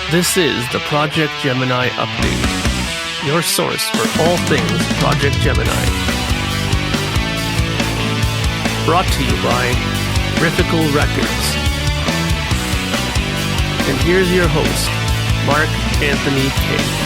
This is the Projekt Gemineye Update, your source for all things Projekt Gemineye. Brought to you by Riffical Records. And here's your host, Mark Anthony K.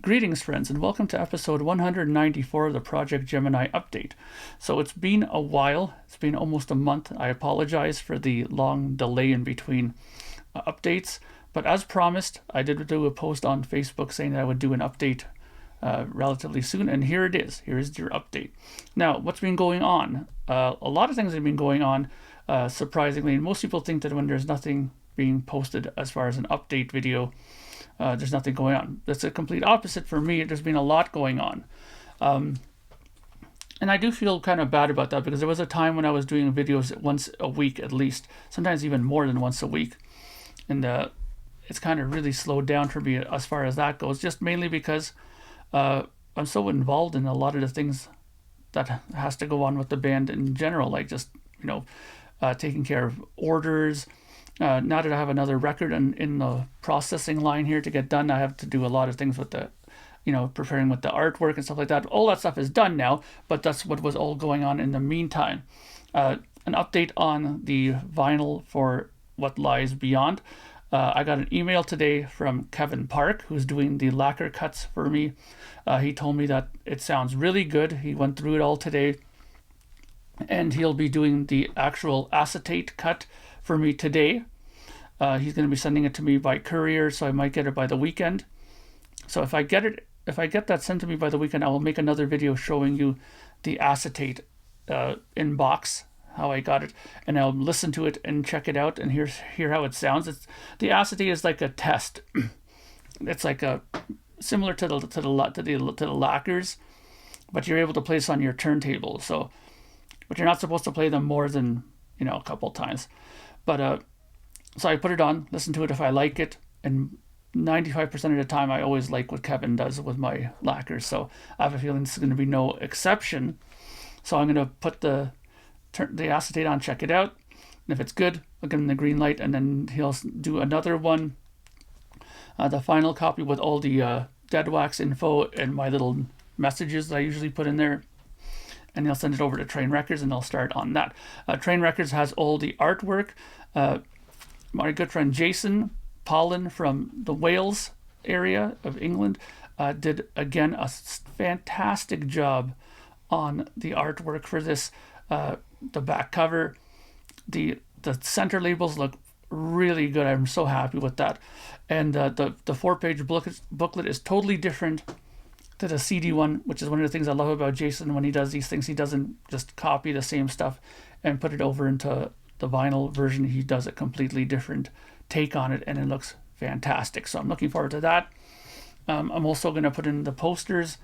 Greetings, friends, and welcome to episode 194 of the Projekt Gemineye Update. So it's been a while. It's been almost a month. I apologize for the long delay in between updates. But as promised, I did do a post on Facebook saying that I would do an update relatively soon. And here it is. Here is your update. Now, what's been going on? A lot of things have been going on, surprisingly. And most people think that when there's nothing being posted as far as an update video, there's nothing going on. That's a complete opposite for me. There's been a lot going on. And I do feel kind of bad about that because there was a time when I was doing videos once a week at least, sometimes even more than once a week. And it's kind of really slowed down for me as far as that goes, just mainly because I'm so involved in a lot of the things that has to go on with the band in general, like just, taking care of orders. Now that I have another record in the processing line here to get done, I have to do a lot of things with the, preparing with the artwork and stuff like that. All that stuff is done now, but that's what was all going on in the meantime. An update on the vinyl for What Lies Beyond. I got an email today from Kevin Park, who's doing the lacquer cuts for me. He told me that it sounds really good. He went through it all today, and he'll be doing the actual acetate cut for me today. He's going to be sending it to me by courier, so I might get it by the weekend. So if I get that sent to me by the weekend, I will make another video showing you the acetate in box, how I got it, and I'll listen to it and check it out and hear how it sounds. The acetate is like a test. It's like similar to the lacquers, but you're able to play this on your turntable. But you're not supposed to play them more than a couple times. But so I put it on, listen to it if I like it, and 95% of the time I always like what Kevin does with my lacquers, so I have a feeling this is going to be no exception. So I'm going to put the acetate on, check it out, and if it's good, I'll give him the green light, and then he'll do another one, the final copy with all the dead wax info and my little messages that I usually put in there. And he'll send it over to Train Records, and they'll start on that. Train Records has all the artwork. My good friend Jason Pollan from the Wales area of England did, again, a fantastic job on the artwork for this. The back cover, the center labels look really good. I'm so happy with that. And the 4-page booklet is totally different to the CD one, which is one of the things I love about Jason. When he does these things, he doesn't just copy the same stuff and put it over into the vinyl version. He does a completely different take on it, and it looks fantastic. So I'm looking forward to that. I'm also going to put in the posters,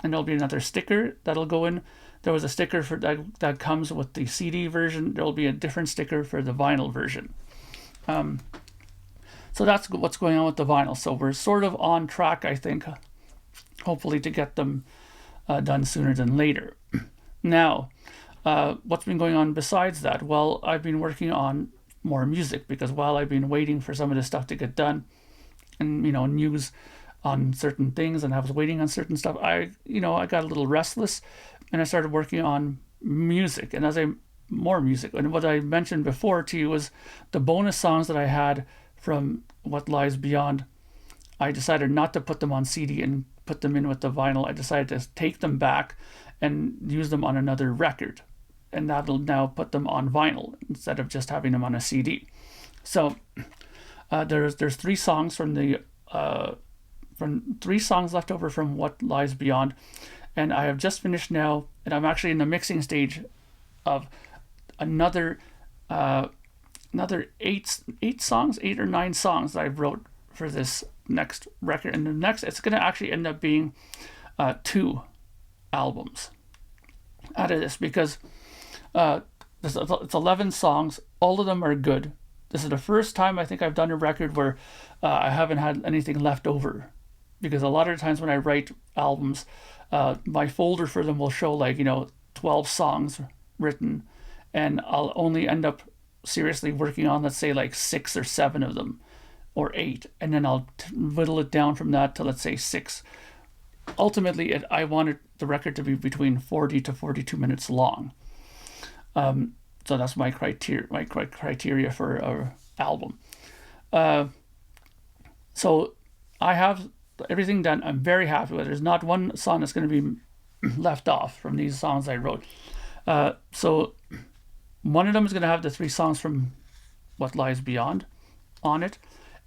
and there'll be another sticker that'll go in. There was a sticker for that comes with the CD version. There'll be a different sticker for the vinyl version. So that's what's going on with the vinyl. So we're sort of on track, I think, hopefully to get them done sooner than later. Now, what's been going on besides that? Well, I've been working on more music, because while I've been waiting for some of this stuff to get done, and news on certain things, and I was waiting on certain stuff, I got a little restless, and I started working on music. And more music, and what I mentioned before to you was the bonus songs that I had from What Lies Beyond. I decided not to put them on CD and put them in with the vinyl. I decided to take them back and use them on another record, and that'll now put them on vinyl instead of just having them on a CD. So there's 3 songs from 3 songs left over from What Lies Beyond, and I have just finished now, and I'm actually in the mixing stage of another 8 or 9 songs that I wrote for this next record. And it's going to actually end up being 2 albums out of this, because it's 11 songs. All of them are good. This is the first time I think I've done a record where I haven't had anything left over because a lot of times when I write albums, my folder for them will show like 12 songs written, and I'll only end up seriously working on, let's say, like 6 or 7 of them, or 8, and then I'll whittle it down from that to, let's say, 6. Ultimately, I wanted the record to be between 40 to 42 minutes long. So that's my criteria for an album. So I have everything done. I'm very happy with it. There's not one song that's going to be left off from these songs I wrote. So one of them is going to have the 3 songs from What Lies Beyond on it,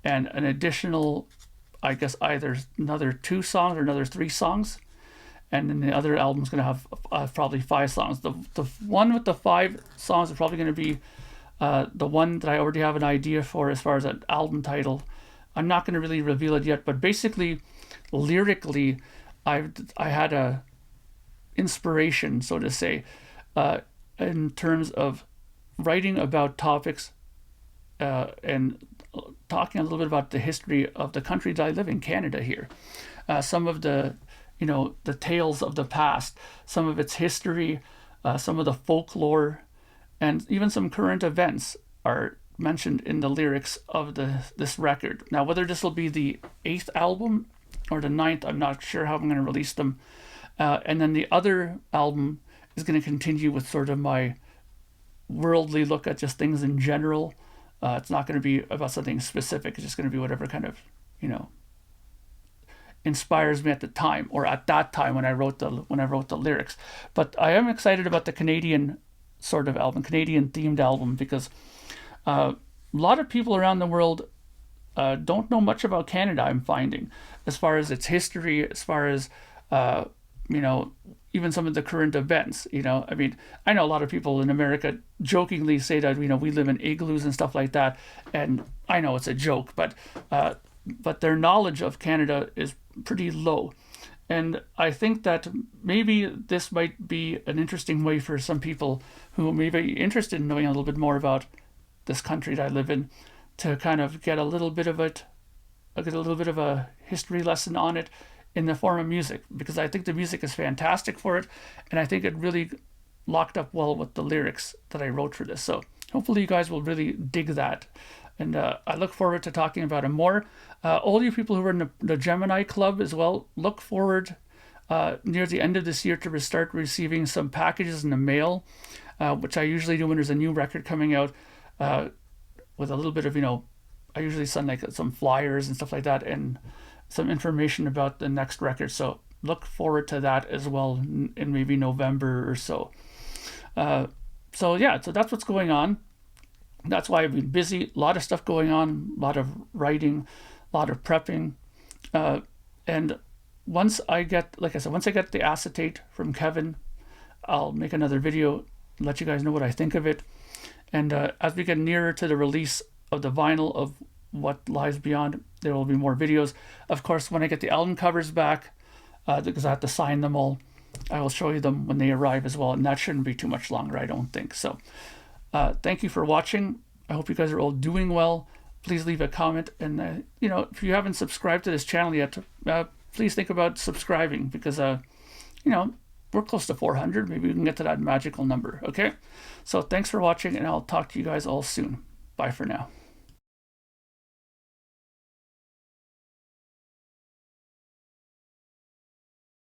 and an additional, I guess, either another 2 songs or another 3 songs. And then the other album's going to have probably 5 songs. The one with the 5 songs is probably going to be the one that I already have an idea for as far as an album title. I'm not going to really reveal it yet, but basically, lyrically, I had a inspiration, so to say, in terms of writing about topics and talking a little bit about the history of the country that I live in, Canada here. Some of the the tales of the past, some of its history, some of the folklore, and even some current events are mentioned in the lyrics of this record. Now, whether this will be the 8th album or the 9th, I'm not sure how I'm going to release them. And then the other album is going to continue with sort of my worldly look at just things in general. It's not going to be about something specific. It's just going to be whatever kind of, inspires me at the time, or at that time when I wrote the lyrics. But I am excited about the Canadian sort of album, Canadian themed album, because a lot of people around the world don't know much about Canada, I'm finding, as far as its history, as far as even some of the current events. I mean, I know a lot of people in America jokingly say that we live in igloos and stuff like that, and I know it's a joke, but their knowledge of Canada is pretty low. And I think that maybe this might be an interesting way for some people who may be interested in knowing a little bit more about this country that I live in, to kind of get a little bit of a history lesson on it in the form of music, because I think the music is fantastic for it, and I think it really locked up well with the lyrics that I wrote for this. So hopefully you guys will really dig that. And I look forward to talking about it more. All you people who are in the Gemini Club as well, look forward near the end of this year to start receiving some packages in the mail, which I usually do when there's a new record coming out, with a little bit of, I usually send like some flyers and stuff like that, and some information about the next record. So look forward to that as well in maybe November or so. So that's what's going on. That's why I've been busy. A lot of stuff going on, a lot of writing, a lot of prepping. And once I get the acetate from Kevin, I'll make another video, let you guys know what I think of it. And as we get nearer to the release of the vinyl of What Lies Beyond, there will be more videos. Of course, when I get the album covers back, because I have to sign them all, I will show you them when they arrive as well. And that shouldn't be too much longer, I don't think. So thank you for watching. I hope you guys are all doing well. Please leave a comment. And, if you haven't subscribed to this channel yet, please think about subscribing, because, we're close to 400. Maybe we can get to that magical number. Okay. So thanks for watching, and I'll talk to you guys all soon. Bye for now.